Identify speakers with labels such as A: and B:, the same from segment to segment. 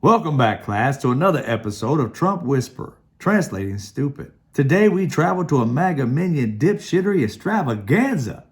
A: Welcome back, class, to another episode of Trump Whisper, translating stupid. Today we travel to a MAGA minion dipshittery extravaganza.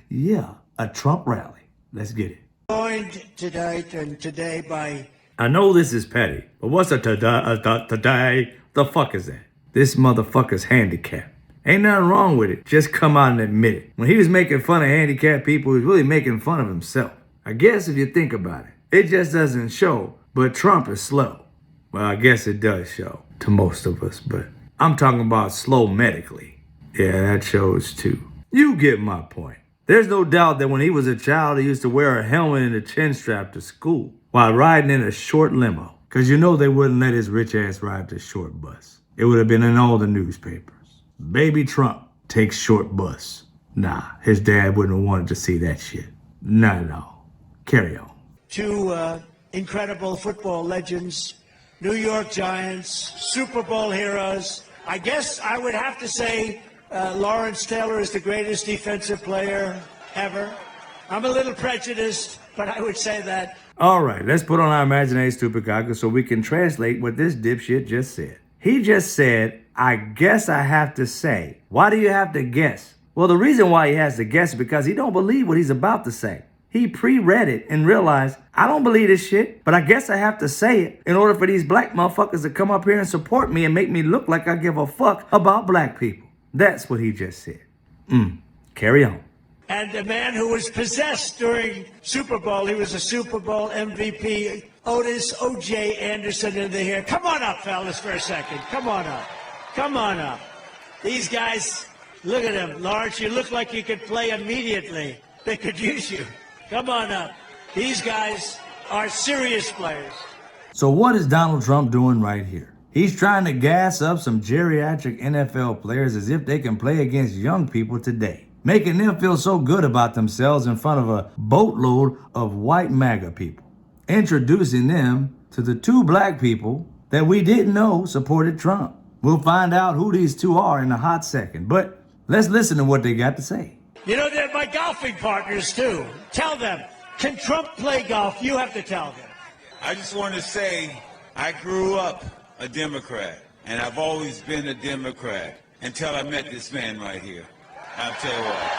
A: Yeah, a Trump rally. Let's get it.
B: Joined tonight and today by...
A: I know this is petty, but what's a today? The fuck is that? This motherfucker's handicapped. Ain't nothing wrong with it. Just come out and admit it. When he was making fun of handicapped people, he was really making fun of himself. I guess if you think about it, it just doesn't show. But Trump is slow. Well, I guess it does show to most of us, but I'm talking about slow medically. Yeah, that shows too. You get my point. There's no doubt that when he was a child, he used to wear a helmet and a chin strap to school while riding in a short limo. Cause you know they wouldn't let his rich ass ride the short bus. It would have been in all the newspapers. Baby Trump takes short bus. Nah, his dad wouldn't have wanted to see that shit. Not at all. Carry on.
B: two incredible football legends, New York Giants, Super Bowl heroes. I guess I would have to say Lawrence Taylor is the greatest defensive player ever. I'm a little prejudiced, but I would say that.
A: All right, let's put on our Imaginary Stoopid Goggles so we can translate what this dipshit just said. He just said, I guess I have to say. Why do you have to guess? Well, the reason why he has to guess is because he don't believe what he's about to say. He pre-read it and realized, I don't believe this shit, but I guess I have to say it in order for these black motherfuckers to come up here and support me and make me look like I give a fuck about black people. That's what he just said. Carry on.
B: And a man who was possessed during Super Bowl, he was a Super Bowl MVP, Otis O.J. Anderson in the here. Come on up, fellas, for a second. Come on up. Come on up. These guys, look at them. Lawrence, you look like you could play immediately. They could use you. Come on up. These guys are serious players.
A: So what is Donald Trump doing right here? He's trying to gas up some geriatric NFL players as if they can play against young people today, making them feel so good about themselves in front of a boatload of white MAGA people, introducing them to the two black people that we didn't know supported Trump. We'll find out who these two are in a hot second, but let's listen to what they got to say.
B: You know, they're my golfing partners, too. Tell them, can Trump play golf? You have to tell them.
C: I just want to say I grew up a Democrat, and I've always been a Democrat until I met this man right here. I'll tell you what.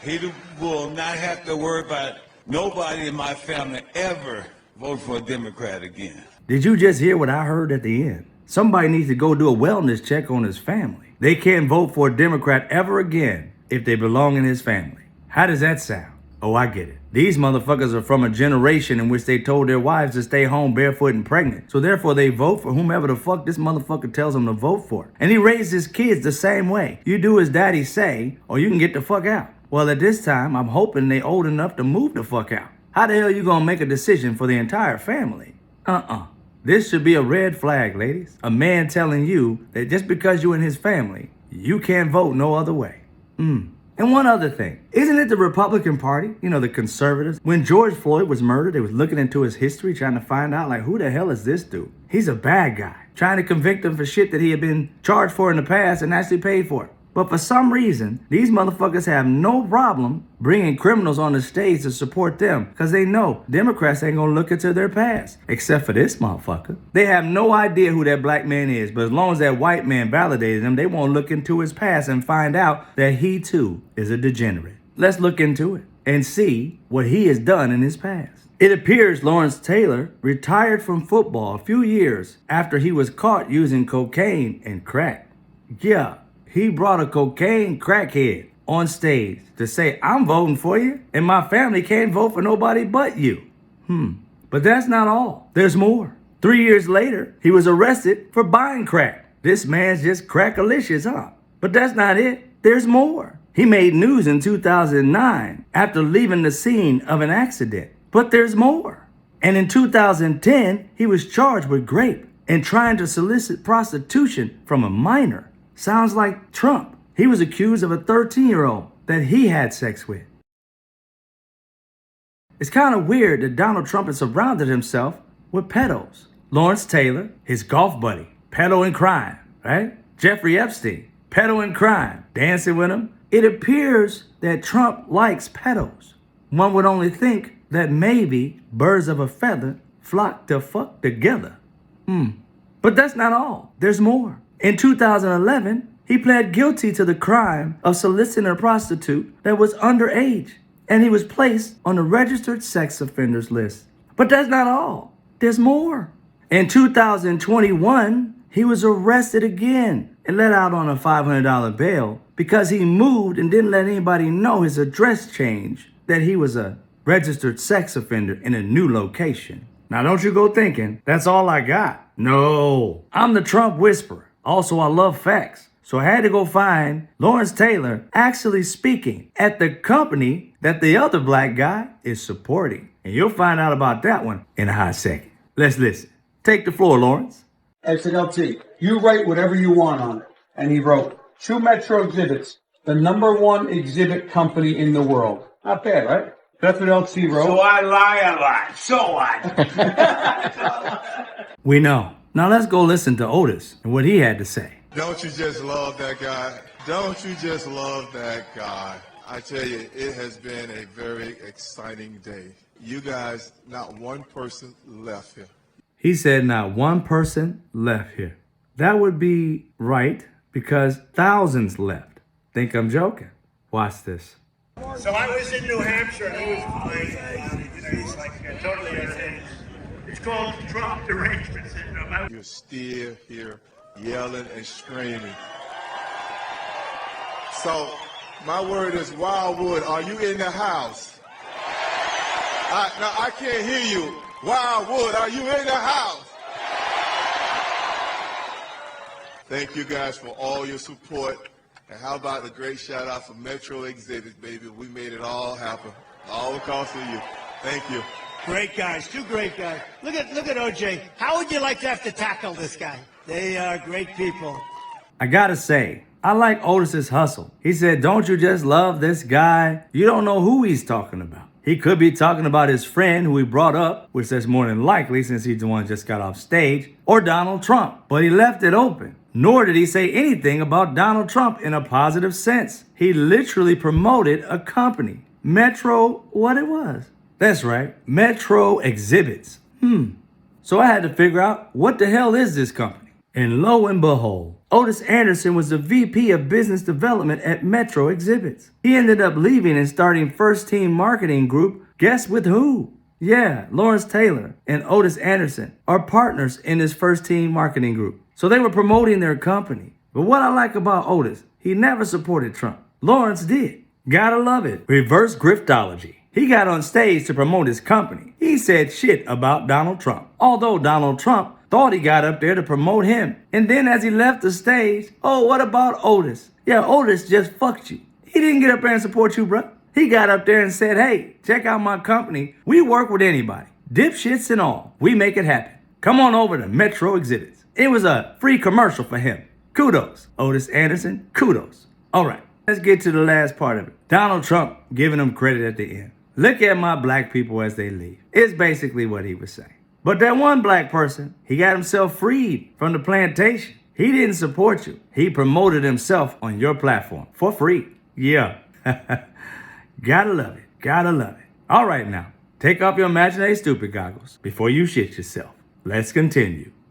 C: He will not have to worry about nobody in my family ever vote for a Democrat again.
A: Did you just hear what I heard at the end? Somebody needs to go do a wellness check on his family. They can't vote for a Democrat ever again if they belong in his family. How does that sound? Oh, I get it. These motherfuckers are from a generation in which they told their wives to stay home barefoot and pregnant. So therefore they vote for whomever the fuck this motherfucker tells them to vote for. And he raised his kids the same way. You do as daddy say, or you can get the fuck out. Well, at this time, I'm hoping they old enough to move the fuck out. How the hell you gonna make a decision for the entire family? This should be a red flag, ladies. A man telling you that just because you're in his family, you can't vote no other way. And one other thing, isn't it the Republican Party, you know, the conservatives? When George Floyd was murdered, they was looking into his history, trying to find out, like, who the hell is this dude? He's a bad guy, trying to convict him for shit that he had been charged for in the past and actually paid for. But for some reason, these motherfuckers have no problem bringing criminals on the stage to support them because they know Democrats ain't gonna look into their past, except for this motherfucker. They have no idea who that black man is, but as long as that white man validated him, they won't look into his past and find out that he too is a degenerate. Let's look into it and see what he has done in his past. It appears Lawrence Taylor retired from football a few years after he was caught using cocaine and crack. Yeah. He brought a cocaine crackhead on stage to say, I'm voting for you, and my family can't vote for nobody but you. But that's not all. There's more. 3 years later, he was arrested for buying crack. This man's just crackalicious, huh? But that's not it. There's more. He made news in 2009 after leaving the scene of an accident. But there's more. And in 2010, he was charged with rape and trying to solicit prostitution from a minor. Sounds like Trump. He was accused of a 13-year-old that he had sex with. It's kind of weird that Donald Trump has surrounded himself with pedos. Lawrence Taylor, his golf buddy, pedo in crime, right? Jeffrey Epstein, pedo in crime, dancing with him. It appears that Trump likes pedos. One would only think that maybe birds of a feather flock to fuck together. But that's not all. There's more. In 2011, he pled guilty to the crime of soliciting a prostitute that was underage, and he was placed on the registered sex offenders list. But that's not all. There's more. In 2021, he was arrested again and let out on a $500 bail because he moved and didn't let anybody know his address change, that he was a registered sex offender in a new location. Now don't you go thinking, that's all I got. No, I'm the Trump whisperer. Also, I love facts. So I had to go find Lawrence Taylor actually speaking at the company that the other black guy is supporting. And you'll find out about that one in a hot second. Let's listen. Take the floor, Lawrence.
D: I said, LT, you write whatever you want on it. And he wrote, True Metro Exhibits, the #1 exhibit company in the world. Not bad, right? That's what LT wrote.
B: So I lie a lot. So what?
A: We know. Now let's go listen to Otis and what he had to say.
E: Don't you just love that guy? Don't you just love that guy? I tell you, it has been a very exciting day. You guys, not one person left here.
A: He said not one person left here. That would be right because thousands left. Think I'm joking? Watch this.
B: So I was in New Hampshire and he was playing. He's like totally it's called Trump derangement syndrome.
E: You're still here yelling and screaming. So my word is Wildwood, are you in the house? Now I can't hear you. Wildwood, are you in the house? Thank you guys for all your support. And how about the great shout out for Metro Exhibit, baby? We made it all happen. All because of you. Thank you.
B: Great guys, two great guys. Look at OJ. How would you like to have to tackle this guy? They are great people.
A: I gotta say, I like Otis's hustle. He said, don't you just love this guy? You don't know who he's talking about. He could be talking about his friend who he brought up, which that's more than likely since he's the one who just got off stage, or Donald Trump. But he left it open. Nor did he say anything about Donald Trump in a positive sense. He literally promoted a company. Metro, what it was. That's right, Metro Exhibits. So I had to figure out what the hell is this company? And lo and behold, Otis Anderson was the VP of Business Development at Metro Exhibits. He ended up leaving and starting First Team Marketing Group. Guess with who? Yeah, Lawrence Taylor and Otis Anderson are partners in this First Team Marketing Group. So they were promoting their company. But what I like about Otis, he never supported Trump. Lawrence did. Gotta love it. Reverse griftology. He got on stage to promote his company. He said shit about Donald Trump. Although Donald Trump thought he got up there to promote him. And then as he left the stage, oh, what about Otis? Yeah, Otis just fucked you. He didn't get up there and support you, bro. He got up there and said, hey, check out my company. We work with anybody. Dipshits and all. We make it happen. Come on over to Metro Exhibits. It was a free commercial for him. Kudos. Otis Anderson, kudos. All right, let's get to the last part of it. Donald Trump giving him credit at the end. Look at my black people as they leave. It's basically what he was saying. But that one black person, he got himself freed from the plantation. He didn't support you. He promoted himself on your platform for free. Yeah. Gotta love it. Gotta love it. All right now, take off your imaginary stupid goggles before you shit yourself. Let's continue.